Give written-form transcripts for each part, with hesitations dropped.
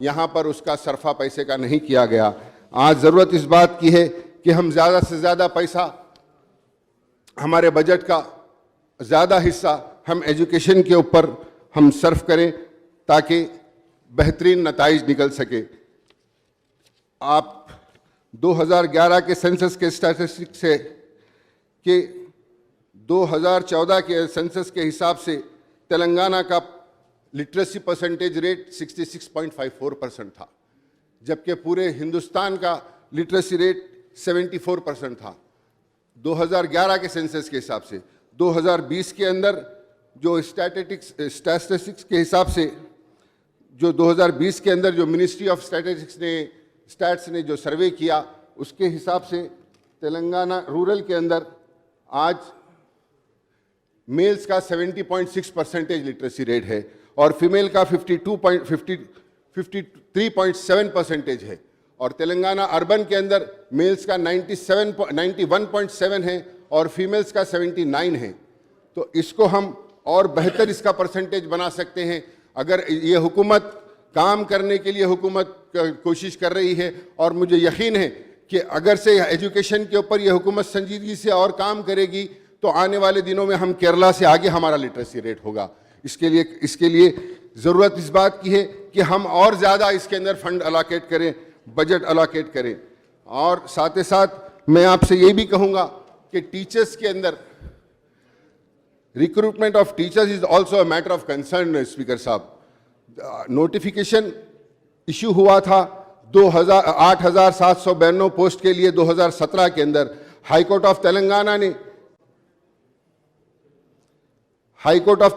यहाँ पर उसका सरफा पैसे का नहीं किया गया। आज ज़रूरत इस बात की है कि हम ज़्यादा से ज़्यादा पैसा, हमारे बजट का ज़्यादा हिस्सा हम एजुकेशन के ऊपर हम सर्व करें ताकि बेहतरीन नताइज निकल सके। आप 2011 के सेंसस के स्टैटिस्टिक्स से कि 2014 के सेंसस के हिसाब से तेलंगाना का लिटरेसी परसेंटेज रेट 66.54% था, जबकि पूरे हिंदुस्तान का लिटरेसी रेट 74% था 2011 के सेंसस के हिसाब से। 2020 के अंदर जो स्टैटिस्टिक्स के हिसाब से, जो 2020 के अंदर जो मिनिस्ट्री ऑफ स्टैट्स ने जो सर्वे किया, उसके हिसाब से तेलंगाना रूरल के अंदर आज मेल्स का 70.6% लिटरेसी रेट है और फीमेल का 53.7% है, और तेलंगाना अर्बन के अंदर मेल्स का 91.7 है और फीमेल्स का 79 है। तो इसको हम और बेहतर इसका परसेंटेज बना सकते हैं अगर ये हुकूमत काम करने के लिए हुकूमत कोशिश कर रही है। और मुझे यकीन है कि अगर से एजुकेशन के ऊपर ये हुकूमत संजीदगी से और काम करेगी तो आने वाले दिनों में हम केरला से आगे हमारा लिटरेसी रेट होगा। इसके लिए ज़रूरत इस बात की है कि हम और ज़्यादा इसके अंदर फंड अलोकेट करें, बजट अलोकेट करें। और साथ ही साथ मैं आपसे ये भी कहूँगा कि टीचर्स के अंदर recruitment of teachers is also a matter of concern. Speaker साहब, नोटिफिकेशन इशू हुआ था 8,792 पोस्ट के लिए 2017 के अंदर। हाई कोर्ट ऑफ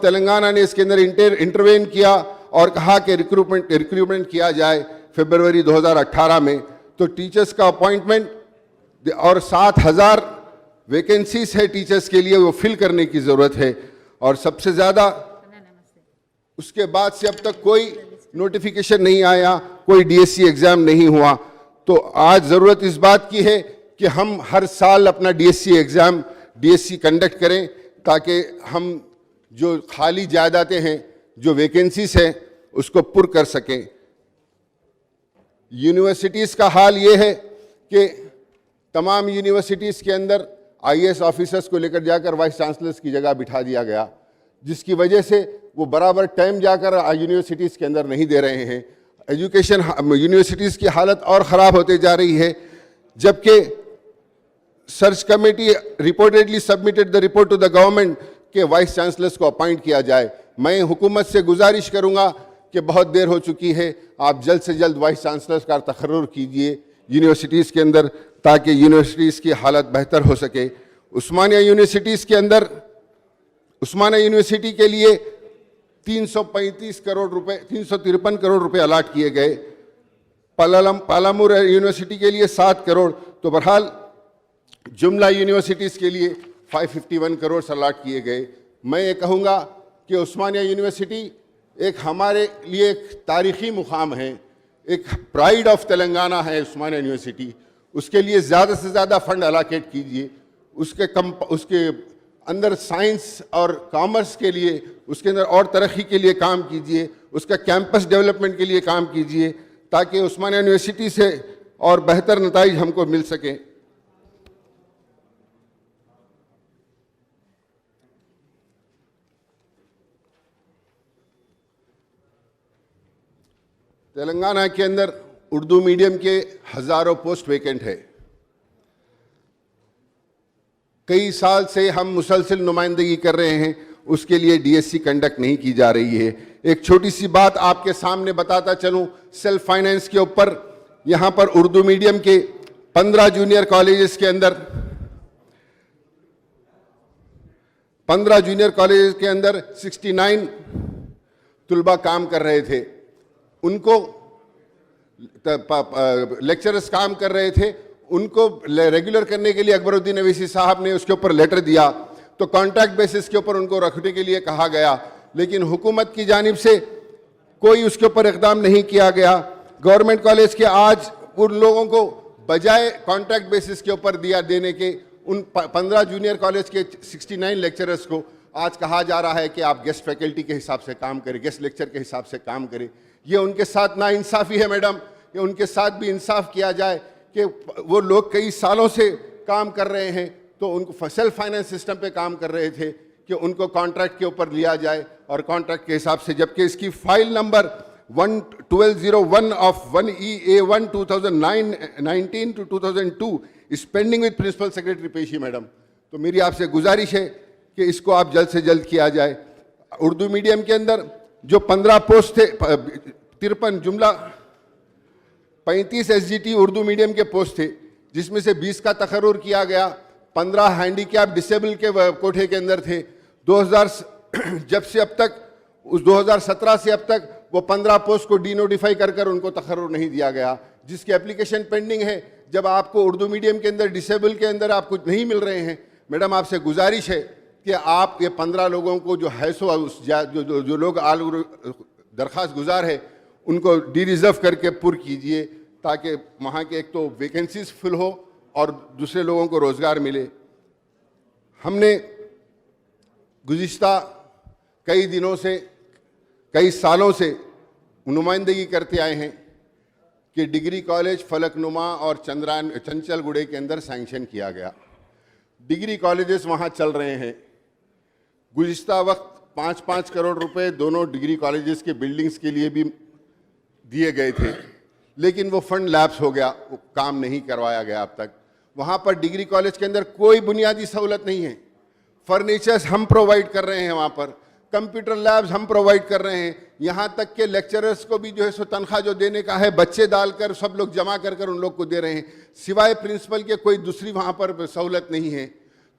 तेलंगाना ने इसके अंदर इंटरवेन किया और कहा कि रिक्रूटमेंट किया जाए फरवरी 2018 में। तो टीचर्स का अपॉइंटमेंट और 7,000 वैकेंसीज है टीचर्स के लिए, वो फिल करने की ज़रूरत है। और सबसे ज़्यादा उसके बाद से अब तक कोई नोटिफिकेशन नहीं आया, कोई डीएससी एग्ज़ाम नहीं हुआ। तो आज ज़रूरत इस बात की है कि हम हर साल अपना डीएससी कंडक्ट करें ताकि हम जो खाली जायदादें हैं, जो वैकेंसीज हैं, उसको पुर कर सकें। यूनिवर्सिटीज़ का हाल ये है कि तमाम यूनिवर्सिटीज़ के अंदर आईएएस ऑफिसर्स को लेकर जाकर वाइस चांसलर्स की जगह बिठा दिया गया, जिसकी वजह से वो बराबर टाइम जाकर यूनिवर्सिटीज़ के अंदर नहीं दे रहे हैं। एजुकेशन यूनिवर्सिटीज़ की हालत और ख़राब होते जा रही है। जबकि search committee reportedly submitted the report to the government के वाइस चांसलर्स को अपॉइंट किया जाए। मैं हुकूमत से गुजारिश करूंगा कि बहुत देर हो चुकी है, आप जल्द से जल्द वाइस चांसलर्स का तकर्रुर कीजिए यूनिवर्सिटीज़ के अंदर ताकि यूनिवर्सिटीज़ की हालत बेहतर हो सके। उस्मानिया यूनिवर्सिटी के लिए 335 करोड़ रुपए 353 करोड़ रुपए अलाट किए गए। पालामूर यूनिवर्सिटी के लिए 7 करोड़। तो बहरहाल जुमला यूनिवर्सिटीज़ के लिए 551 करोड़ अलाट किए गए। मैं ये कहूँगा कि उस्मानिया यूनिवर्सिटी एक हमारे लिए एक तारीख़ी मुकाम है, एक प्राइड ऑफ तेलंगाना है उस्मानिया यूनिवर्सिटी। उसके लिए ज़्यादा से ज़्यादा फंड अलोकेट कीजिए। उसके अंदर साइंस और कॉमर्स के लिए, उसके अंदर और तरक्की के लिए काम कीजिए, उसका कैंपस डेवलपमेंट के लिए काम कीजिए ताकि उस्मानिया यूनिवर्सिटी से और बेहतर नताइज हमको मिल सकें। तेलंगाना के अंदर उर्दू मीडियम के हज़ारों पोस्ट वैकेंट है। कई साल से हम मुसलसल नुमाइंदगी कर रहे हैं, उसके लिए डीएससी कंडक्ट नहीं की जा रही है। एक छोटी सी बात आपके सामने बताता चलूं, सेल्फ फाइनेंस के ऊपर यहाँ पर उर्दू मीडियम के 15 जूनियर कॉलेजेस के अंदर 69 तुलबा काम कर रहे थे। उनको लेक्चरर्स काम कर रहे थे, उनको रेगुलर करने के लिए अकबरुद्दीन अवैसी साहब ने उसके ऊपर लेटर दिया, तो कॉन्ट्रैक्ट बेसिस के ऊपर उनको रखने के लिए कहा गया, लेकिन हुकूमत की जानिब से कोई उसके ऊपर इक़दाम नहीं किया गया। गवर्नमेंट कॉलेज के आज उन लोगों को बजाय कॉन्ट्रैक्ट बेसिस के ऊपर देने के उन 15 जूनियर कॉलेज के 69 लेक्चरर्स को आज कहा जा रहा है कि आप गेस्ट फैकल्टी के हिसाब से काम करें, गेस्ट लेक्चर के हिसाब से काम करें। ये उनके साथ नाइंसाफ़ी है मैडम। ये उनके साथ भी इंसाफ किया जाए कि वो लोग कई सालों से काम कर रहे हैं, तो उनको सेल्फ फाइनेंस सिस्टम पे काम कर रहे थे, कि उनको कॉन्ट्रैक्ट के ऊपर लिया जाए और कॉन्ट्रैक्ट के हिसाब से, जबकि इसकी file number 1201 of 1EA1 2019 to 2002 is pending with principal secretary पेशी मैडम। तो मेरी आपसे गुजारिश है कि इसको आप जल्द से जल्द किया जाए। उर्दू मीडियम के अंदर जो 15 पोस्ट थे, 53 जुमला 35 SGT उर्दू मीडियम के पोस्ट थे, जिसमें से 20 का तकर्रुर किया गया, 15 हैंडीकैप डिसेबल के कोठे के अंदर थे। 2000 जब से अब तक, उस 2017 से अब तक वो 15 पोस्ट को डीनोटिफाई कर उनको तकर्रुर नहीं दिया गया, जिसकी एप्लीकेशन पेंडिंग है। जब आपको उर्दू मीडियम के अंदर डिसेबल के अंदर आपको नहीं मिल रहे हैं, मैडम आपसे गुजारिश है कि आप ये 15 लोगों को जो है सो जो लोग दरख्वास्त गुजार है उनको डी रिज़र्व करके पुर कीजिए, ताकि वहाँ के एक तो वैकेंसीज फिल हो और दूसरे लोगों को रोज़गार मिले। हमने गुज़िश्ता कई दिनों से, कई सालों से नुमाइंदगी करते आए हैं कि डिग्री कॉलेज फलकनुमा और चंचलगुड़े के अंदर सैंक्शन किया गया। डिग्री कॉलेजेस वहाँ चल रहे हैं। गुज़िश्ता वक्त 5-5 करोड़ रुपए दोनों डिग्री कॉलेजेस के बिल्डिंग्स के लिए भी दिए गए थे, लेकिन वो फंड लैप्स हो गया, वो काम नहीं करवाया गया अब तक। वहाँ पर डिग्री कॉलेज के अंदर कोई बुनियादी सहूलत नहीं है। फर्नीचर्स हम प्रोवाइड कर रहे हैं, वहाँ पर कंप्यूटर लैब्स हम प्रोवाइड कर रहे हैं, यहाँ तक के लेक्चरर्स को भी जो है सो तनख्वाह जो देने का है बच्चे डालकर सब लोग जमा कर उन लोग को दे रहे हैं, सिवाय प्रिंसिपल के कोई दूसरी वहाँ पर सहूलत नहीं है।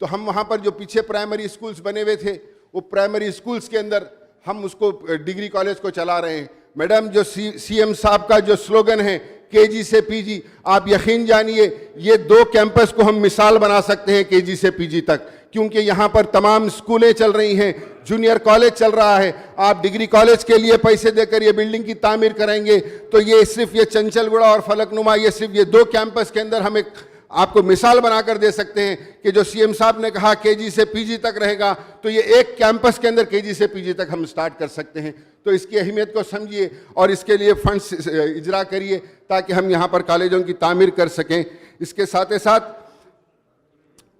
तो हम वहाँ पर जो पीछे प्राइमरी स्कूल्स बने हुए थे, वो प्राइमरी स्कूल्स के अंदर हम उसको डिग्री कॉलेज को चला रहे हैं। मैडम जो CM साहब का जो स्लोगन है KG से PG, आप यकीन जानिए ये 2 कैंपस को हम मिसाल बना सकते हैं KG से PG तक, क्योंकि यहाँ पर तमाम स्कूलें चल रही हैं, जूनियर कॉलेज चल रहा है। आप डिग्री कॉलेज के लिए पैसे देकर ये बिल्डिंग की तामीर करेंगे तो ये सिर्फ ये चंचलगुड़ा और फलकनुमा, ये सिर्फ ये 2 कैंपस के अंदर हम एक आपको मिसाल बनाकर दे सकते हैं कि जो CM साहब ने कहा KG से PG तक रहेगा, तो ये एक कैंपस के अंदर KG से PG तक हम स्टार्ट कर सकते हैं। तो इसकी अहमियत को समझिए और इसके लिए फंड्स इजरा करिए ताकि हम यहाँ पर कॉलेजों की तामीर कर सकें। इसके साथ ही साथ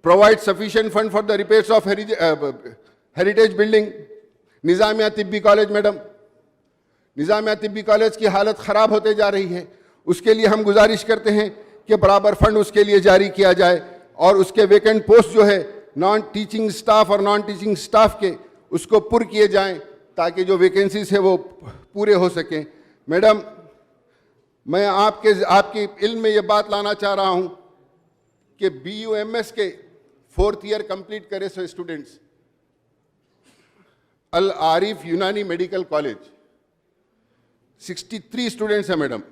provide sufficient fund for the repairs of heritage building. Nizamia Tibbi college madam, Nizamia Tibbi college की हालत ख़राब होते जा रही है, उसके लिए हम गुजारिश करते हैं कि बराबर फंड उसके लिए जारी किया जाए और उसके वैकेंट पोस्ट जो है नॉन टीचिंग स्टाफ और नॉन टीचिंग स्टाफ के, उसको पुर किए जाएं ताकि जो वैकेंसीज है वो पूरे हो सकें। मैडम मैं आपकी इल्म में ये बात लाना चाह रहा हूँ कि BUMS के 4th ईयर कंप्लीट करे सो स्टूडेंट्स अल आरिफ यूनानी मेडिकल कॉलेज 63 स्टूडेंट्स हैं मैडम,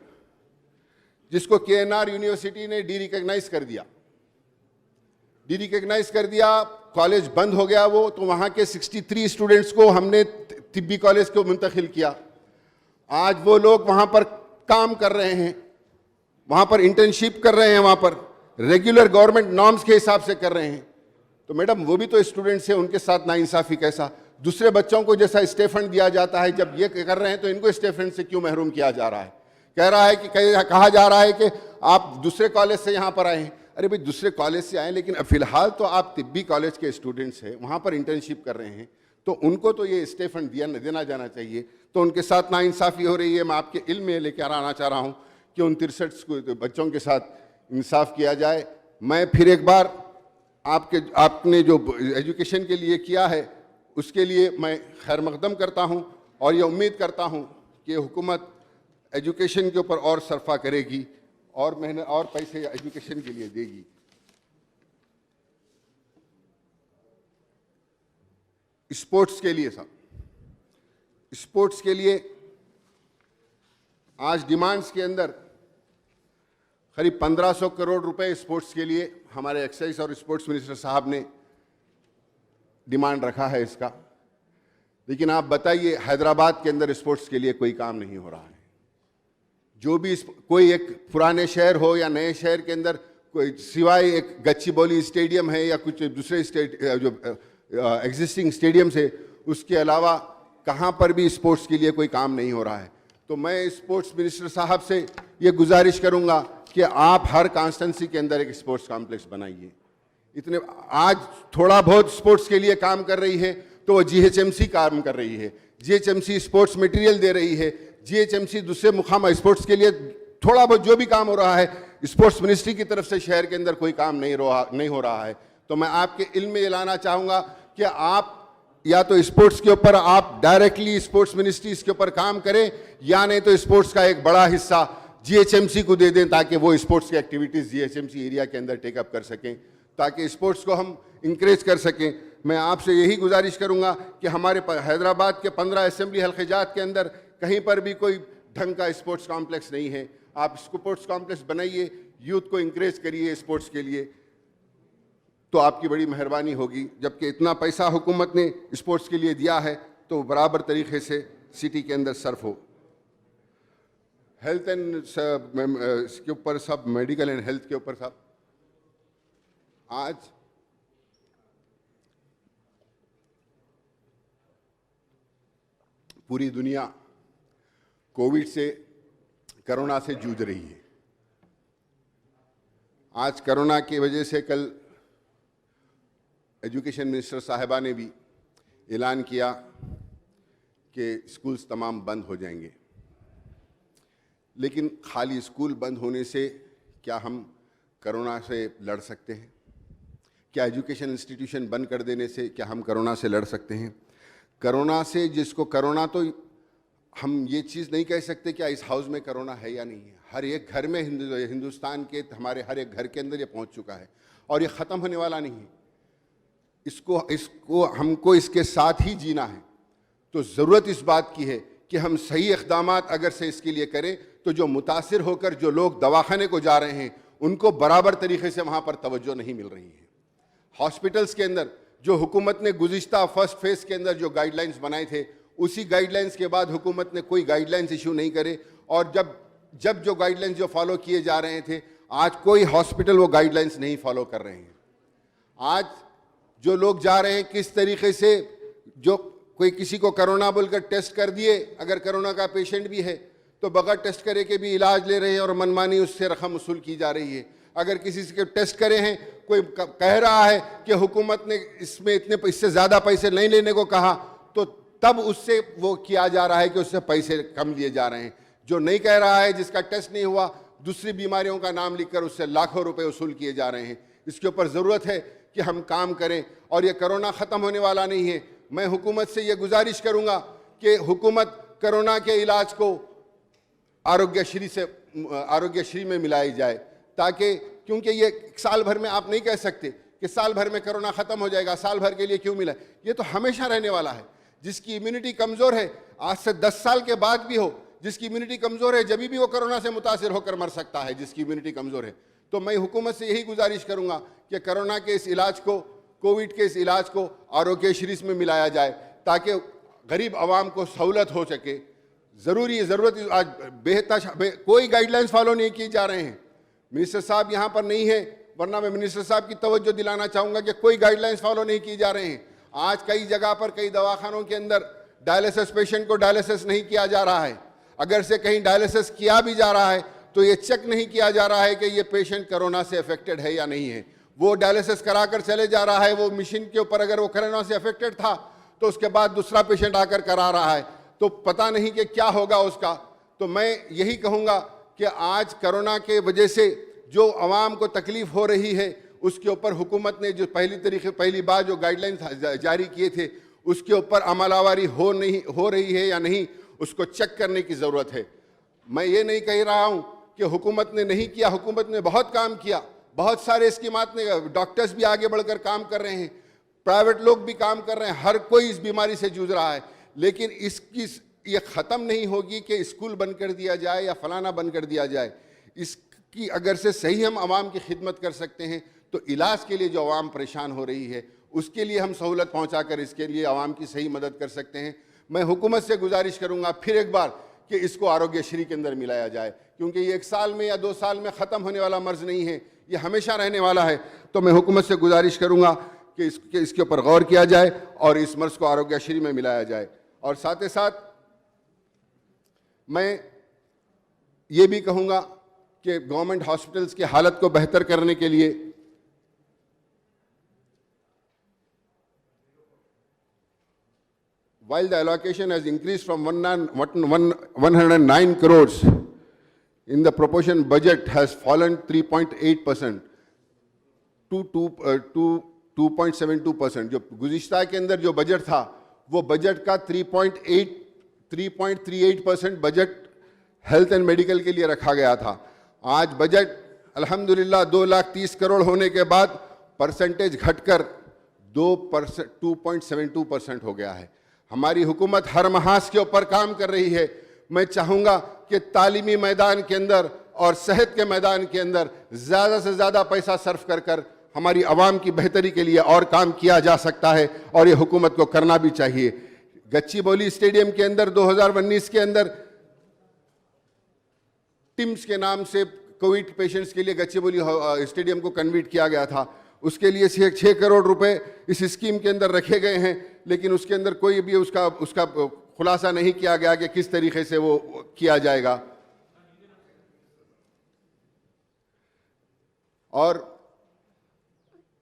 जिसको KNR यूनिवर्सिटी ने डी रिकग्नाइज कर दिया। कॉलेज बंद हो गया वो, तो वहाँ के 63 स्टूडेंट्स को हमने तिब्बी कॉलेज को मुंतकिल किया। आज वो लोग वहाँ पर काम कर रहे हैं, वहाँ पर इंटर्नशिप कर रहे हैं, वहाँ पर रेगुलर गवर्नमेंट नॉर्म्स के हिसाब से कर रहे हैं। तो मैडम वो भी तो स्टूडेंट्स हैं, उनके साथ नाइंसाफ़ी कैसा? दूसरे बच्चों को जैसा स्टे फंड दिया जाता है, जब ये कर रहे हैं तो इनको स्टे फंड से क्यों महरूम किया जा रहा है? कहा जा रहा है कि आप दूसरे कॉलेज से यहाँ पर आए हैं। अरे भाई दूसरे कॉलेज से आए, लेकिन फिलहाल तो आप तिब्बी कॉलेज के स्टूडेंट्स हैं, वहाँ पर इंटर्नशिप कर रहे हैं, तो उनको तो ये स्टे फंड देना जाना चाहिए। तो उनके साथ नाइंसाफ़ी हो रही है। मैं आपके इल्म में लेकर आना चाह रहा हूँ कि उन 63 बच्चों के साथ इंसाफ किया जाए। मैं फिर एक बार आपने जो एजुकेशन के लिए किया है उसके लिए मैं खैर मकदम करता हूँ और ये उम्मीद करता हूँ कि हुकूमत एजुकेशन के ऊपर और सरफा करेगी और मेहनत और पैसे एजुकेशन के लिए देगी। स्पोर्ट्स के लिए स्पोर्ट्स के लिए आज डिमांड्स के अंदर करीब 1500 करोड़ रुपए स्पोर्ट्स के लिए हमारे एक्साइज और स्पोर्ट्स मिनिस्टर साहब ने डिमांड रखा है इसका। लेकिन आप बताइए हैदराबाद के अंदर स्पोर्ट्स के लिए कोई काम नहीं हो रहा है। जो भी कोई एक पुराने शहर हो या नए शहर के अंदर कोई सिवाय एक गच्चीबौली स्टेडियम है या कुछ दूसरे एग्जिस्टिंग स्टेडियम से, उसके अलावा कहाँ पर भी स्पोर्ट्स के लिए कोई काम नहीं हो रहा है। तो मैं स्पोर्ट्स मिनिस्टर साहब से ये गुजारिश करूँगा कि आप हर कॉन्स्टिट्यूंसी के अंदर एक स्पोर्ट्स कॉम्प्लेक्स बनाइए। इतने आज थोड़ा बहुत स्पोर्ट्स के लिए काम कर रही है तो वो जीएचएमसी काम कर रही है, जीएचएमसी स्पोर्ट्स मटेरियल दे रही है, जीएचएमसी दूसरे मुकाम स्पोर्ट्स के लिए थोड़ा बहुत जो भी काम हो रहा है, स्पोर्ट्स मिनिस्ट्री की तरफ से शहर के अंदर कोई काम नहीं हो रहा है। तो मैं आपके इल्म में ये लाना चाहूँगा कि आप या तो स्पोर्ट्स के ऊपर आप डायरेक्टली स्पोर्ट्स मिनिस्ट्री इसके ऊपर काम करें, या नहीं तो स्पोर्ट्स का एक बड़ा हिस्सा जीएचएमसी को दे दें ताकि वो स्पोर्ट्स की एक्टिविटीज़ जीएचएमसी एरिया के अंदर टेकअप कर सकें, ताकि स्पोर्ट्स को हम इंकरेज कर सकें। मैं आपसे यही गुजारिश करूंगा कि हमारे हैदराबाद के 15 असेंबली हल्क़ाजात के अंदर कहीं पर भी कोई ढंग का स्पोर्ट्स कॉम्प्लेक्स नहीं है। आप स्पोर्ट्स कॉम्प्लेक्स बनाइए, यूथ को इंकरेज करिए स्पोर्ट्स के लिए, तो आपकी बड़ी मेहरबानी होगी। जबकि इतना पैसा हुकूमत ने स्पोर्ट्स के लिए दिया है तो बराबर तरीके से सिटी के अंदर सर्फ हो। हेल्थ एंड इसके ऊपर सब, मेडिकल एंड हेल्थ के ऊपर सब, आज पूरी दुनिया कोविड से, कोरोना से जूझ रही है। आज कोरोना की वजह से कल एजुकेशन मिनिस्टर साहिबा ने भी ऐलान किया कि स्कूल्स तमाम बंद हो जाएंगे। लेकिन खाली स्कूल बंद होने से क्या हम कोरोना से लड़ सकते हैं? क्या एजुकेशन इंस्टीट्यूशन बंद कर देने से क्या हम कोरोना से लड़ सकते हैं? कोरोना से, जिसको कोरोना, तो हम ये चीज़ नहीं कह सकते क्या इस हाउस में कोरोना है या नहीं है। हर एक घर में, हिंदुस्तान के हमारे हर एक घर के अंदर ये पहुंच चुका है और ये ख़त्म होने वाला नहीं है। इसको हमको इसके साथ ही जीना है। तो ज़रूरत इस बात की है कि हम सही इक़दाम अगर से इसके लिए करें तो जो मुतासिर होकर जो लोग दवाखाने को जा रहे हैं उनको बराबर तरीके से वहाँ पर तवज्जो नहीं मिल रही है। हॉस्पिटल्स के अंदर जो हुकूमत ने गुज़िश्ता फर्स्ट फेज़ के अंदर जो गाइडलाइंस बनाए थे, उसी गाइडलाइंस के बाद हुकूमत ने कोई गाइडलाइंस इशू नहीं करे, और जब जो गाइडलाइंस जो फॉलो किए जा रहे थे, आज कोई हॉस्पिटल वो गाइडलाइंस नहीं फॉलो कर रहे हैं। आज जो लोग जा रहे हैं किस तरीके से, जो कोई किसी को कोरोना बोलकर टेस्ट कर दिए, अगर कोरोना का पेशेंट भी है तो बगैर टेस्ट करे के भी इलाज ले रहे हैं और मनमानी उससे रकम वसूल की जा रही है। अगर किसी से टेस्ट करे हैं, कोई कह रहा है कि हुकूमत ने इससे ज़्यादा पैसे नहीं लेने को कहा, तो तब उससे वो किया जा रहा है कि उससे पैसे कम लिए जा रहे हैं। जो नहीं कह रहा है, जिसका टेस्ट नहीं हुआ, दूसरी बीमारियों का नाम लिखकर उससे लाखों रुपए वसूल किए जा रहे हैं। इसके ऊपर ज़रूरत है कि हम काम करें, और ये कोरोना ख़त्म होने वाला नहीं है। मैं हुकूमत से ये गुजारिश करूँगा कि हुकूमत कोरोना के इलाज को आरोग्यश्री में मिलाई जाए, ताकि, क्योंकि ये साल भर में आप नहीं कह सकते कि साल भर में कोरोना ख़त्म हो जाएगा, साल भर के लिए क्यों मिला। ये तो हमेशा रहने वाला है। जिसकी इम्यूनिटी कमज़ोर है, आज से 10 साल के बाद भी हो, जिसकी इम्यूनिटी कमज़ोर है, जब भी वो कोरोना से मुतासिर होकर मर सकता है, जिसकी इम्यूनिटी कमज़ोर है। तो मैं हुकूमत से यही गुजारिश करूँगा कि कोरोना के इस इलाज को, कोविड के इस इलाज को आरोग्यश्री में मिलाया जाए, ताकि गरीब आवाम को सहूलत हो सके। ज़रूरत आज कोई गाइडलाइंस फॉलो नहीं किए जा रहे हैं। मिनिस्टर साहब यहाँ पर नहीं है, वरना मैं मिनिस्टर साहब की तवज्जो दिलाना चाहूँगा कि कोई गाइडलाइंस फॉलो नहीं की जा रहे हैं। आज कई जगह पर, कई दवाखानों के अंदर डायलिसिस पेशेंट को डायलिसिस नहीं किया जा रहा है। अगर से कहीं डायलिसिस किया भी जा रहा है तो ये चेक नहीं किया जा रहा है कि ये पेशेंट कोरोना से अफेक्टेड है या नहीं है। वो डायलिसिस कराकर चले जा रहा है, वो मशीन के ऊपर अगर वो कोरोना से अफेक्टेड था तो उसके बाद दूसरा पेशेंट आकर करा रहा है, तो पता नहीं कि क्या होगा उसका। तो मैं यही कहूँगा कि आज कोरोना के वजह से जो आवाम को तकलीफ़ हो रही है, उसके ऊपर हुकूमत ने जो पहली बार जो गाइडलाइंस जारी किए थे, उसके ऊपर अमलावरी हो रही है या नहीं, उसको चेक करने की ज़रूरत है। मैं ये नहीं कह रहा हूँ कि हुकूमत ने नहीं किया, हुकूमत ने बहुत काम किया, बहुत सारे स्कीमात ने, डॉक्टर्स भी आगे बढ़कर काम कर रहे हैं, प्राइवेट लोग भी काम कर रहे हैं, हर कोई इस बीमारी से जूझ रहा है। लेकिन इसकी ये ख़त्म नहीं होगी कि स्कूल बंद कर दिया जाए या फलाना बंद कर दिया जाए। इसकी अगर से सही हम आवाम की खिदमत कर सकते हैं तो इलाज के लिए जो आवाम परेशान हो रही है उसके लिए हम सहूलत पहुँचाकर इसके लिए आवाम की सही मदद कर सकते हैं। मैं हुकूमत से गुजारिश करूँगा फिर एक बार कि इसको आरोग्यश्री के अंदर मिलाया जाए, क्योंकि ये 1 साल में या 2 साल में ख़त्म होने वाला मर्ज़ नहीं है, ये हमेशा रहने वाला है। तो मैं हुकूमत से गुजारिश करूँगा कि इसके ऊपर गौर किया जाए और इस मर्ज को आरोग्यश्री में मिलाया जाए। और साथ ही साथ मैं ये भी कहूँगा कि गवर्नमेंट हॉस्पिटल्स की हालत को बेहतर करने के लिए while the allocation has increased from 109 crores, in the proportion budget has fallen 3.8% to 2.72%. जो गुज़िश्ता के अंदर जो बजट था वो बजट का 3.38% बजट हेल्थ एंड मेडिकल के लिए रखा गया था। आज बजट अल्हम्दुलिल्लाह 2,30,00,000 करोड़ होने के बाद परसेंटेज घटकर 2.72% हो गया है। हमारी हुकूमत हर महाज के ऊपर काम कर रही है। मैं चाहूँगा कि तालीमी मैदान के अंदर और सेहत के मैदान के अंदर ज़्यादा से ज़्यादा पैसा सर्फ कर कर हमारी आवाम की बेहतरी के लिए और काम किया जा सकता है और ये हुकूमत को करना भी चाहिए। गच्चीबौली स्टेडियम के अंदर 2019 के अंदर टिम्स के नाम से कोविड पेशेंट्स के लिए गच्चीबौली स्टेडियम को कन्वर्ट किया गया था। उसके लिए 6 करोड़ रुपए इस स्कीम के अंदर रखे गए हैं, लेकिन उसके अंदर कोई भी उसका खुलासा नहीं किया गया कि किस तरीके से वो किया जाएगा। और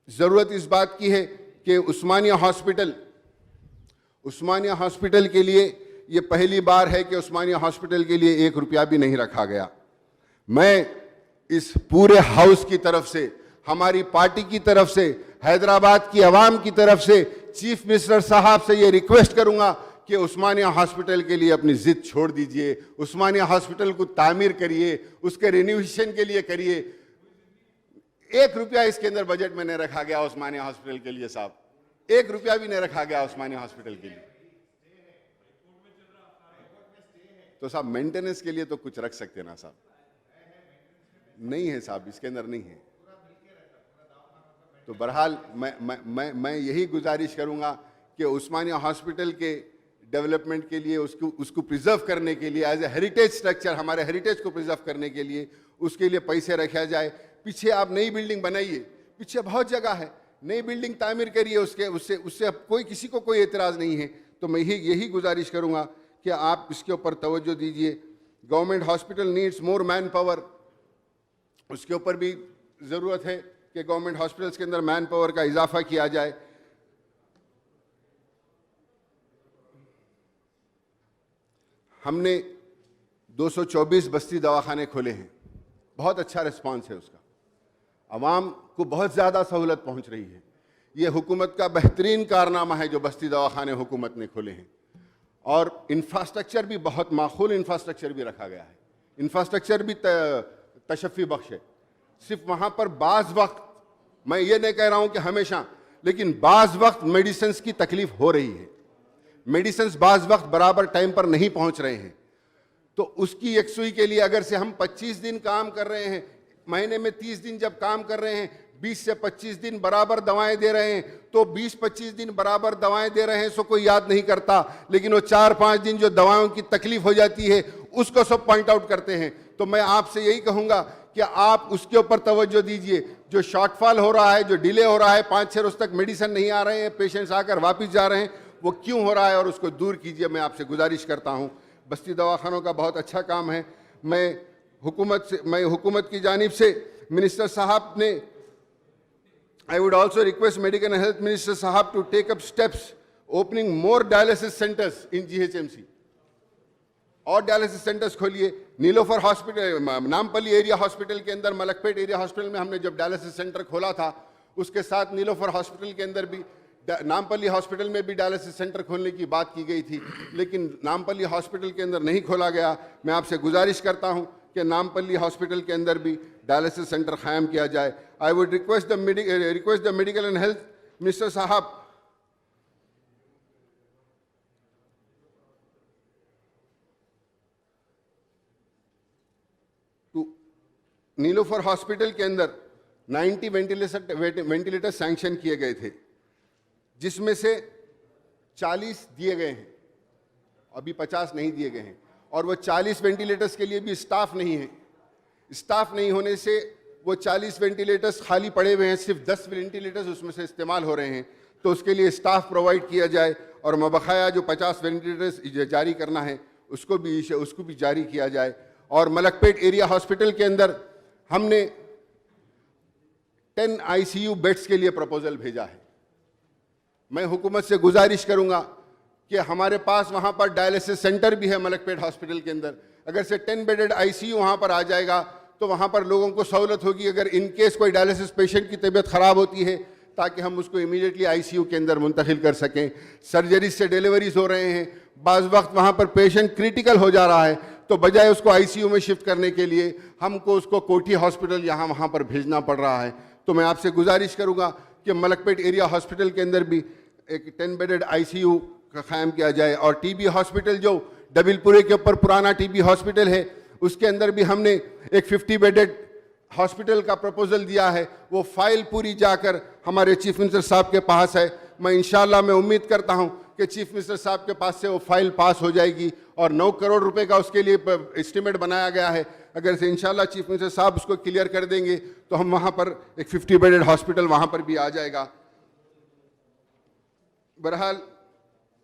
ज़रूरत इस बात की है कि उस्मानिया हॉस्पिटल के लिए ये पहली बार है कि उस्मानिया हॉस्पिटल के लिए 1 रुपया भी नहीं रखा गया। मैं इस पूरे हाउस की तरफ से, हमारी पार्टी की तरफ से, हैदराबाद की आवाम की तरफ से चीफ मिनिस्टर साहब से ये रिक्वेस्ट करूंगा कि उस्मानिया हॉस्पिटल के लिए अपनी जिद छोड़ दीजिए, उस्मानिया हॉस्पिटल को तामीर करिए, उसके रिन्यूवेशन के लिए करिए। 1 रुपया इसके अंदर बजट में नहीं रखा गया उस्मानिया हॉस्पिटल के लिए साहब, 1 रुपया भी नहीं रखा गया उस्मानिया हॉस्पिटल के लिए। तो साहब मेंटेनेंस के लिए तो कुछ रख सकते ना साहब? नहीं है साहब, इसके अंदर नहीं है। तो बहरहाल मैं यही गुजारिश करूंगा कि उस्मानिया हॉस्पिटल के डेवलपमेंट के लिए, उसको प्रिजर्व करने के लिए, एज ए हेरिटेज स्ट्रक्चर, हमारे हेरिटेज को प्रिजर्व करने के लिए उसके लिए पैसे रखा जाए। पीछे आप नई बिल्डिंग बनाइए, पीछे बहुत जगह है, नई बिल्डिंग तामीर करिए, उससे कोई किसी को कोई एतराज़ नहीं है। तो मैं यही गुजारिश करूंगा कि आप इसके ऊपर तवज्जो दीजिए। Government hospital needs more man power, उसके ऊपर भी ज़रूरत है कि गवर्नमेंट हॉस्पिटल्स के अंदर मैन पावर का इजाफा किया जाए। हमने 224 बस्ती दवाखाने खोले हैं, बहुत अच्छा रिस्पांस है उसका, आवाम को बहुत ज़्यादा सहूलत पहुंच रही है। ये हुकूमत का बेहतरीन कारनामा है जो बस्ती दवाखाने हुकूमत ने खोले हैं। और इंफ्रास्ट्रक्चर भी बहुत माकूल इंफ्रास्ट्रक्चर भी रखा गया है, इंफ्रास्ट्रक्चर भी तशफ़ी बख्श है। सिर्फ वहाँ पर बाज़ वक्त, मैं ये नहीं कह रहा हूँ कि हमेशा, लेकिन बाज़ वक्त मेडिसिन्स की तकलीफ़ हो रही है, मेडिसिन्स बाज़ वक्त बराबर टाइम पर नहीं पहुँच रहे हैं। तो उसकी यकसुई के लिए अगर से हम 25 दिन काम कर रहे हैं, महीने में 30 दिन जब काम कर रहे हैं, 20 से 25 दिन बराबर दवाएं दे रहे हैं, तो 20-25 दिन बराबर दवाएं दे रहे हैं सो कोई याद नहीं करता, लेकिन वो 4-5 दिन जो दवाओं की तकलीफ हो जाती है उसको सब पॉइंट आउट करते हैं। तो मैं आपसे यही कहूँगा कि आप उसके ऊपर तवज्जो दीजिए। जो शॉर्टफॉल हो रहा है, जो डिले हो रहा है, 5-6 रोज तक मेडिसिन नहीं आ रहे हैं, पेशेंट्स आकर वापस जा रहे हैं, वो क्यों हो रहा है और उसको दूर कीजिए, मैं आपसे गुजारिश करता हूँ। बस्ती दवाखानों का बहुत अच्छा काम है। मैं हुकूमत की जानिब से मिनिस्टर साहब ने, I would also request Medical and Health Minister Sahab to take up steps opening more dialysis centers in GHMC. और डायलिसिस सेंटर्स खोलिए। Niloufer hospital, Nampally area hospital के अंदर, मलकपेट एरिया हॉस्पिटल में हमने जब डायलिसिस सेंटर खोला था, उसके साथ नीलोफर हॉस्पिटल के अंदर भी, नामपल्ली हॉस्पिटल में भी डायलिसिस सेंटर खोलने की बात की गई थी, लेकिन नामपल्ली हॉस्पिटल के अंदर नहीं खोला गया। मैं आपसे गुजारिश करता हूं कि नामपल्ली हॉस्पिटल के अंदर भी डायलिसिस सेंटर कायम किया जाए। I would request the medical and health minister साहब नीलोफर हॉस्पिटल के अंदर 90 वेंटिलेटर सैंक्शन किए गए थे, जिसमें से 40 दिए गए हैं, अभी 50 नहीं दिए गए हैं। और वो 40 वेंटिलेटर्स के लिए भी स्टाफ नहीं है। स्टाफ नहीं होने से वो 40 वेंटिलेटर्स खाली पड़े हुए हैं, सिर्फ 10 वेंटिलेटर्स उसमें से इस्तेमाल हो रहे हैं, तो उसके लिए स्टाफ प्रोवाइड किया जाए और मबकाया जो 50 वेंटिलेटर्स जारी करना है उसको भी जारी किया जाए। और मलकपेट एरिया हॉस्पिटल के अंदर हमने 10 ICU बेड्स के लिए प्रपोजल भेजा है। मैं हुकूमत से गुजारिश करूंगा कि हमारे पास वहां पर डायलिसिस सेंटर भी है मलकपेट हॉस्पिटल के अंदर, अगर से 10 बेडेड ICU वहां पर आ जाएगा तो वहां पर लोगों को सहूलत होगी। अगर इन केस कोई डायलिसिस पेशेंट की तबीयत खराब होती है ताकि हम उसको इमीडिएटली ICU के अंदर मुंतकिल कर सकें। सर्जरी से डिलीवरीज हो रहे हैं, बाज़ वक्त वहाँ पर पेशेंट क्रिटिकल हो जा रहा है, तो बजाय उसको ICU में शिफ्ट करने के लिए हमको उसको कोठी हॉस्पिटल वहाँ पर भेजना पड़ रहा है। तो मैं आपसे गुजारिश करूँगा कि मलकपेट एरिया हॉस्पिटल के अंदर भी एक 10 बेडेड ICU का क़ायम किया जाए। और TB हॉस्पिटल जो डबिलपुरे के ऊपर पुराना TB हॉस्पिटल है, उसके अंदर भी हमने एक 50 बेडेड हॉस्पिटल का प्रपोजल दिया है। वो फाइल पूरी जाकर हमारे चीफ मिनिस्टर साहब के पास है। मैं इंशाल्लाह मैं उम्मीद करता हूं कि चीफ मिनिस्टर साहब के पास से वो फाइल पास हो जाएगी और 9 करोड़ रुपए का उसके लिए एस्टिमेट बनाया गया है। अगर से इंशाल्लाह चीफ मिनिस्टर साहब उसको क्लियर कर देंगे तो हम वहाँ पर एक 50 बेडेड हॉस्पिटल वहाँ पर भी आ जाएगा। बहरहाल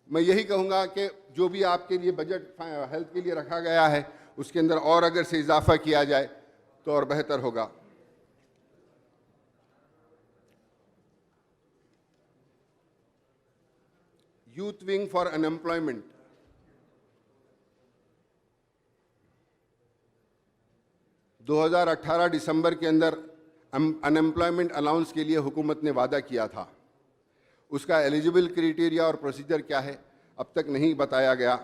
मैं यही कहूँगा कि जो भी आपके लिए बजट हेल्थ के लिए रखा गया है उसके अंदर और अगर से इजाफा किया जाए तो और बेहतर होगा। यूथ विंग फॉर अनएम्प्लॉयमेंट, दिसंबर के अंदर अनएम्प्लॉयमेंट अलाउंस के लिए हुकूमत ने वादा किया था। उसका एलिजिबल क्राइटेरिया और प्रोसीजर क्या है अब तक नहीं बताया गया।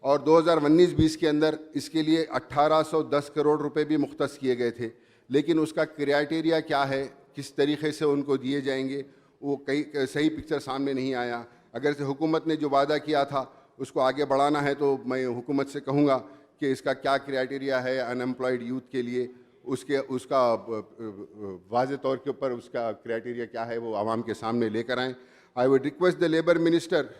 और 2019-20 के अंदर इसके लिए 1810 करोड़ रुपए भी मुख्तस किए गए थे, लेकिन उसका क्राइटेरिया क्या है, किस तरीके से उनको दिए जाएंगे, वो कई सही पिक्चर सामने नहीं आया। अगर से हुकूमत ने जो वादा किया था उसको आगे बढ़ाना है तो मैं हुकूमत से कहूँगा कि इसका क्या क्राइटेरिया है अनएम्प्लॉयड यूथ के लिए, उसका वाज़े तौर के ऊपर उसका क्राइटेरिया क्या है वो आवाम के सामने लेकर आएँ। I would request the labour minister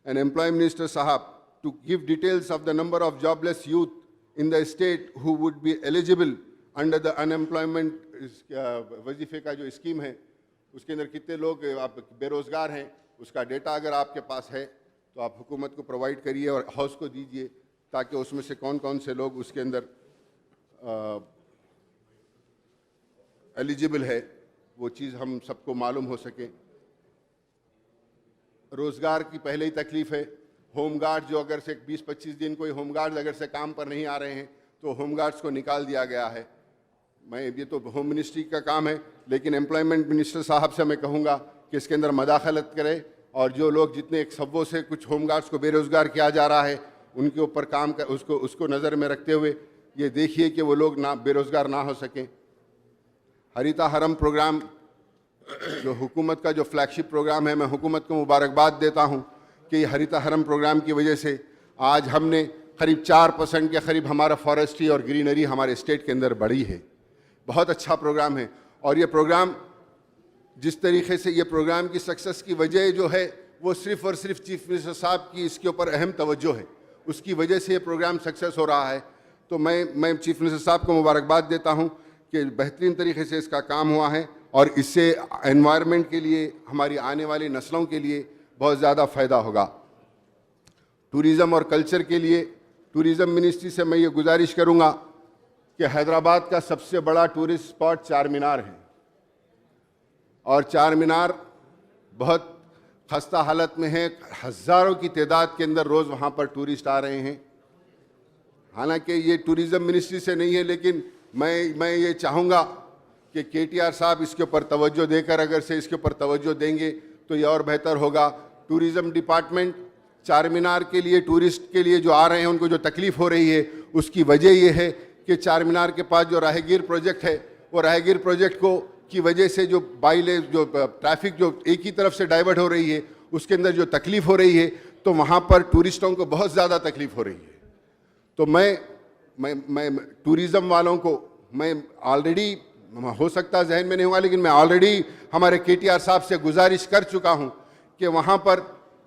and employment minister साहब to give details of the number of jobless youth in the state who would be eligible under the unemployment वजीफे का जो स्कीम है उसके अंदर कितने लोग आप बेरोज़गार हैं, उसका डेटा अगर आपके पास है तो आप हुकूमत को प्रोवाइड करिए और हाउस को दीजिए ताकि उसमें से कौन कौन से लोग उसके अंदर एलिजिबल है वो चीज़ हम सबको मालूम हो सके। रोज़गार की पहले ही तकलीफ़ है। होमगार्ड जो अगर से 20-25 दिन कोई होमगार्ड अगर से काम पर नहीं आ रहे हैं तो होमगार्ड्स को निकाल दिया गया है। मैं ये तो होम मिनिस्ट्री का काम है, लेकिन एम्प्लॉयमेंट मिनिस्टर साहब से मैं कहूँगा कि इसके अंदर मदाखलत करें और जो लोग जितने एक सब्बों से कुछ होमगार्ड्स को बेरोज़गार किया जा रहा है उनके ऊपर काम कर उसको नज़र में रखते हुए ये देखिए कि वो लोग ना बेरोज़गार ना हो सकें। हरिता हरम प्रोग्राम जो हुकूमत का जो फ्लैगशिप प्रोग्राम है, मैं हुकूमत को मुबारकबाद देता हूँ कि हरिता हरम प्रोग्राम की वजह से आज हमने करीब 4% के करीब हमारा फॉरेस्ट्री और ग्रीनरी हमारे स्टेट के अंदर बढ़ी है। बहुत अच्छा प्रोग्राम है और ये प्रोग्राम जिस तरीके से ये प्रोग्राम की सक्सेस की वजह जो है वो सिर्फ़ और सिर्फ चीफ मिनिस्टर साहब की इसके ऊपर अहम तवज्जो है, उसकी वजह से ये प्रोग्राम सक्सेस हो रहा है। तो मैं चीफ मिनिस्टर साहब को मुबारकबाद देता हूँ कि बेहतरीन तरीके से इसका काम हुआ है और इससे एनवायरनमेंट के लिए, हमारी आने वाली नस्लों के लिए बहुत ज़्यादा फ़ायदा होगा। टूरिज़म और कल्चर के लिए टूरिज़म मिनिस्ट्री से मैं ये गुजारिश करूँगा कि हैदराबाद का सबसे बड़ा टूरिस्ट स्पॉट चार मीनार है और चार मीनार बहुत खस्ता हालत में है। हज़ारों की तादाद के अंदर रोज़ वहाँ पर टूरिस्ट आ रहे हैं। हालांकि ये टूरिज़म मिनिस्ट्री से नहीं है, लेकिन मैं ये चाहूँगा कि KTR साहब इसके ऊपर तवज्जो देकर अगर से इसके ऊपर तवज्जो देंगे तो ये और बेहतर होगा। टूरिज़म डिपार्टमेंट चार मीनार के लिए, टूरिस्ट के लिए जो आ रहे हैं उनको जो तकलीफ़ हो रही है उसकी वजह ये है कि चार मीनार के पास जो राहगीर प्रोजेक्ट है वो राहगीर प्रोजेक्ट को की वजह से जो जो ट्रैफिक जो एक ही तरफ से डाइवर्ट हो रही है उसके अंदर जो तकलीफ़ हो रही है तो वहाँ पर टूरिस्टों को बहुत ज़्यादा तकलीफ़ हो रही है। तो मैं टूरिज़म वालों को, मैं ऑलरेडी, हो सकता है जहन में नहीं हुआ, लेकिन मैं ऑलरेडी हमारे KTR साहब से गुजारिश कर चुका हूँ कि वहाँ पर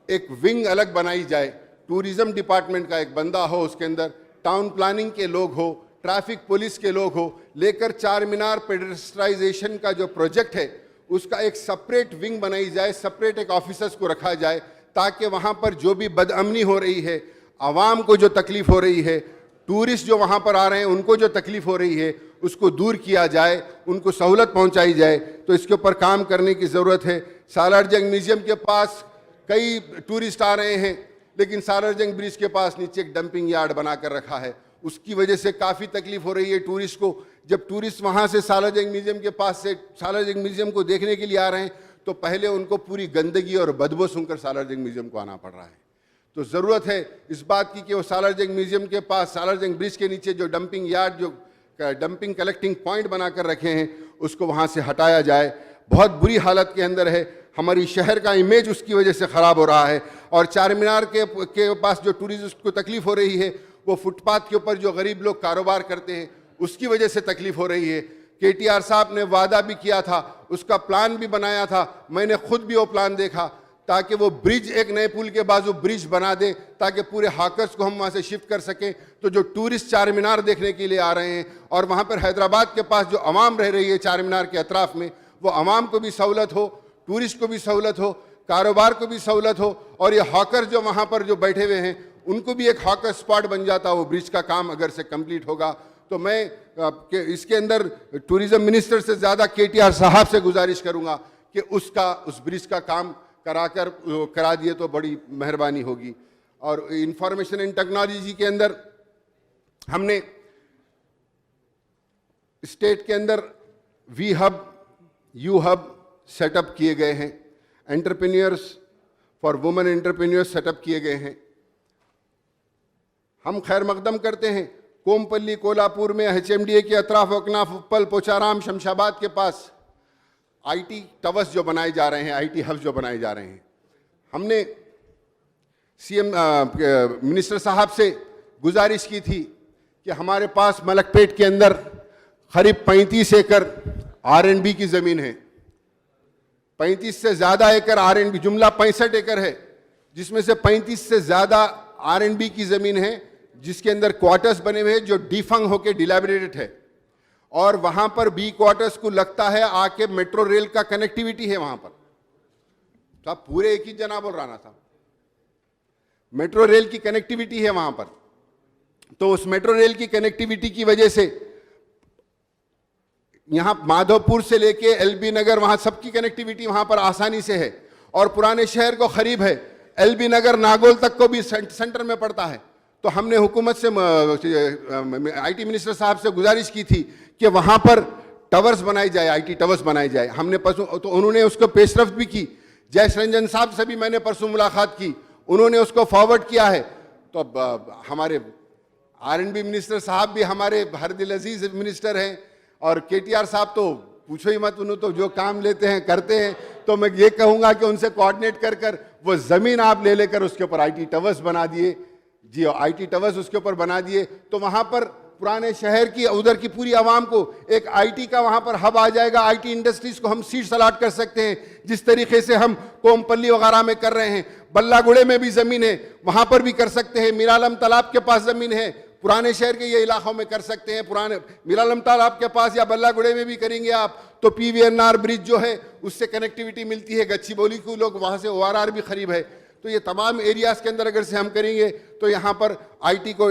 एक विंग अलग बनाई जाए, टूरिज़म डिपार्टमेंट का एक बंदा हो, उसके अंदर टाउन प्लानिंग के लोग हो, ट्रैफिक पुलिस के लोग हो, लेकर चार मीनार पेडेस्ट्राइजेशन का जो प्रोजेक्ट है उसका एक सेपरेट विंग बनाई जाए, सेपरेट एक ऑफिसर्स को रखा जाए, ताकि वहाँ पर जो भी बदअमनी हो रही है, आवाम को जो तकलीफ हो रही है, टूरिस्ट जो वहाँ पर आ रहे हैं उनको जो तकलीफ हो रही है, उसको दूर किया जाए, उनको सहूलत पहुँचाई जाए। तो इसके ऊपर काम करने की ज़रूरत है। सालार जंग म्यूज़ियम के पास कई टूरिस्ट आ रहे हैं, लेकिन सालार जंग ब्रिज के पास नीचे एक डंपिंग यार्ड बना कर रखा है, उसकी वजह से काफ़ी तकलीफ हो रही है टूरिस्ट को। जब टूरिस्ट वहाँ से सालार जंग म्यूज़ियम के पास से सालार जंग म्यूज़ियम को देखने के लिए आ रहे हैं, तो पहले उनको पूरी गंदगी और बदबू सुनकर सालार जंग म्यूज़ियम को आना पड़ रहा है। तो ज़रूरत है इस बात की कि वो सालार जंग म्यूज़ियम के पास सालार जंग ब्रिज के नीचे जो डंपिंग यार्ड, जो डंपिंग कलेक्टिंग पॉइंट बनाकर रखे हैं, उसको वहाँ से हटाया जाए। बहुत बुरी हालत के अंदर है, हमारी शहर का इमेज उसकी वजह से ख़राब हो रहा है। और चार मीनार के पास जो टूरिस्ट को तकलीफ़ हो रही है, वो फुटपाथ के ऊपर जो गरीब लोग कारोबार करते हैं उसकी वजह से तकलीफ़ हो रही है। KTR साहब ने वादा भी किया था, उसका प्लान भी बनाया था, मैंने खुद भी वो प्लान देखा, ताकि वो ब्रिज एक नए पुल के बाजू ब्रिज बना दे, ताकि पूरे हाकर्स को हम वहाँ से शिफ्ट कर सकें। तो जो टूरिस्ट चार मीनार देखने के लिए आ रहे हैं, और वहाँ पर हैदराबाद के पास जो आवाम रह रही है चार मीनार के अतराफ़ में, वो आवाम को भी सहूलत हो, टूरिस्ट को भी सहूलत हो, कारोबार को भी सहूलत हो, और ये हॉकर जो वहाँ पर जो बैठे हुए हैं उनको भी एक हॉकर स्पॉट बन जाता। वो ब्रिज का काम अगर से कंप्लीट होगा तो मैं इसके अंदर टूरिज्म मिनिस्टर से ज़्यादा KTR साहब से गुजारिश करूँगा कि उस ब्रिज का काम करा दिए तो बड़ी मेहरबानी होगी। और इंफॉर्मेशन एंड टेक्नोलॉजी के अंदर हमने स्टेट के अंदर we hub, U hub set up किए गए हैं, entrepreneurs for women entrepreneurs set up किए गए हैं। हम खैर मकदम करते हैं, कोमपल्ली कोल्हापुर में HMDA के अतराफ, अकनाफ, उप्पल, पोचाराम, शमशाबाद के पास IT टावर्स जो बनाए जा रहे हैं, IT हब्स जो बनाए जा रहे हैं, हमने CM मिनिस्टर साहब से गुजारिश की थी कि हमारे पास मलकपेट के अंदर करीब 35 एकड़ R&B की ज़मीन है, 35 से ज़्यादा एकड़ R&B, जुमला 65 एकड़ है, जिसमें से 35 से ज़्यादा R&B की ज़मीन है, जिसके अंदर क्वार्टर्स बने हुए हैं जो डिफंग होके डिलैबिरेटेड है। और वहाँ पर B क्वार्टर्स को लगता है आके मेट्रो रेल का कनेक्टिविटी है वहाँ पर। साहब पूरे एक ही जना बोल राना साहब, मेट्रो रेल की कनेक्टिविटी है वहाँ पर। तो उस मेट्रो रेल की कनेक्टिविटी की वजह से यहाँ माधवपुर से लेके LB नगर, वहाँ सबकी कनेक्टिविटी वहाँ पर आसानी से है, और पुराने शहर को करीब है। LB नगर नागोल तक को भी सेंटर में पड़ता है। तो हमने हुकूमत से IT मिनिस्टर साहब से गुजारिश की थी कि वहाँ पर टावर्स बनाई जाए, IT टावर्स बनाई जाए। हमने परसों तो उन्होंने उसको पेशरफ्त भी की। जयेश रंजन साहब से भी मैंने परसों मुलाकात की, उन्होंने उसको फॉरवर्ड किया है। तो अब हमारे R&B मिनिस्टर साहब भी हमारे हर दिल अजीज मिनिस्टर हैं, और KTR साहब तो पूछो ही मत, उन्होंने तो जो काम लेते हैं करते हैं। तो मैं ये कहूँगा कि उनसे कोऑर्डिनेट कर वो ज़मीन आप ले लेकर उसके ऊपर IT टावर्स बना दिए जी, IT टावर्स उसके ऊपर बना दिए, तो वहाँ पर पुराने शहर की उधर की पूरी आवाम को एक IT का वहाँ पर हब आ जाएगा। IT इंडस्ट्रीज़ को हम सीट्स अलाट कर सकते हैं, जिस तरीके से हम कोमपल्ली वगैरह में कर रहे हैं। बल्लागुड़े में भी ज़मीन है, वहाँ पर भी कर सकते हैं। मीरालम तालाब के पास ज़मीन है, पुराने शहर के ये इलाकों में कर सकते हैं। पुराने मीरालम तालाब के पास या बल्लागुड़े में भी करेंगे आप तो PVNR ब्रिज जो है उससे कनेक्टिविटी मिलती है। गच्चीबौली को लोग वहाँ से ORR भी करीब है। तो ये तमाम एरियाज़ के अंदर अगर से हम करेंगे तो यहाँ पर IT को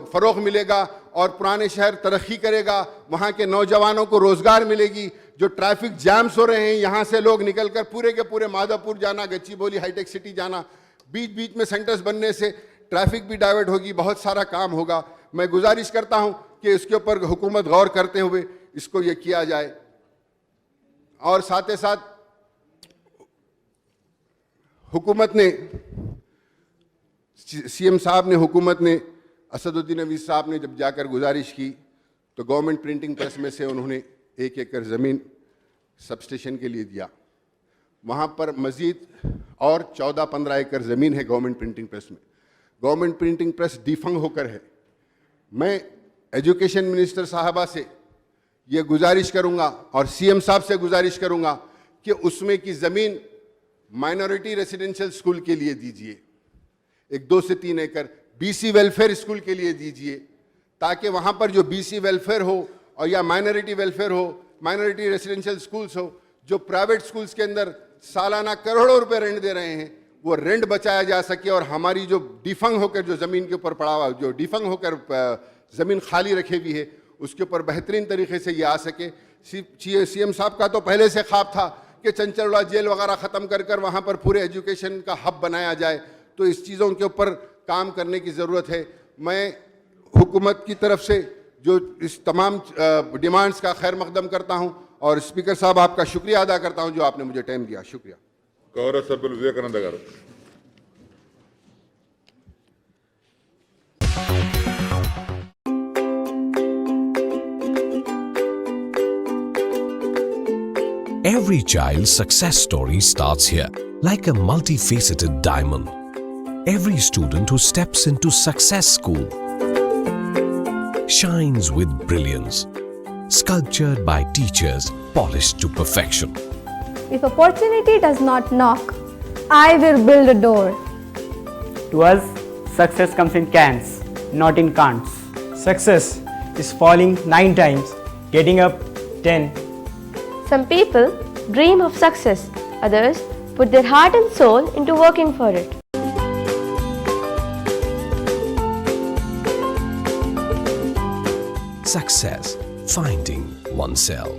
फ़रोग़ मिलेगा और पुराने शहर तरक्की करेगा, वहाँ के नौजवानों को रोज़गार मिलेगी। जो ट्रैफिक जैम्स हो रहे हैं, यहाँ से लोग निकल कर पूरे के पूरे माधवपुर जाना, गच्चीबौली, हाईटेक सिटी जाना, बीच बीच में सेंटर्स बनने से ट्रैफिक भी डाइवर्ट होगी, बहुत सारा काम होगा। मैं गुजारिश करता हूँ कि इसके ऊपर हुकूमत गौर करते हुए इसको ये किया जाए। और साथ ही साथ हुकूमत ने, CM साहब ने, हुकूमत ने, असदुद्दीन अवीज़ साहब ने जब जाकर गुजारिश की तो गवर्नमेंट प्रिंटिंग प्रेस में से उन्होंने 1 एकड़ ज़मीन सबस्टेशन के लिए दिया। वहाँ पर मज़ीद और 14-15 एकड़ ज़मीन है गवर्नमेंट प्रिंटिंग प्रेस में। गवर्नमेंट प्रिंटिंग प्रेस डिफंग होकर है। मैं एजुकेशन मिनिस्टर साहबा से ये गुजारिश करूँगा और CM साहब से गुजारिश करूँगा कि उसमें की ज़मीन माइनॉरिटी रेसिडेंशियल स्कूल के लिए दीजिए, एक 2 से 3 एकड़ BC वेलफेयर स्कूल के लिए दीजिए, ताकि वहाँ पर जो BC वेलफेयर हो और या माइनॉरिटी वेलफेयर हो, माइनॉरिटी रेसिडेंशियल स्कूल्स हो, जो प्राइवेट स्कूल्स के अंदर सालाना करोड़ों रुपए रेंट दे रहे हैं, वो रेंट बचाया जा सके और हमारी जो डिफंग होकर जो ज़मीन के ऊपर पड़ा हुआ, जो डिफंग होकर ज़मीन खाली रखी हुई है, उसके ऊपर बेहतरीन तरीके से ये आ सके। CM साहब का तो पहले से ख्वाब था कि चंचलवाड़ा जेल वगैरह ख़त्म कर कर वहाँ पर पूरे एजुकेशन का हब बनाया जाए, तो इस चीज़ों के ऊपर काम करने की ज़रूरत है। मैं हुकूमत की तरफ से जो इस तमाम डिमांड्स का खैर मकदम करता हूँ और स्पीकर साहब आपका शुक्रिया अदा करता हूँ जो आपने मुझे टाइम दिया। शुक्रिया। గౌరవ సభ్యులు వివేకానంద గారు. Every child's success story starts here, like a multifaceted diamond. Every student who steps into Success School shines with brilliance, sculptured by teachers polished to perfection. If opportunity does not knock, I will build a door. To us, success comes in cans, not in can'ts. Success is falling 9 times, getting up 10. Some people dream of success, others put their heart and soul into working for it. Success, finding oneself.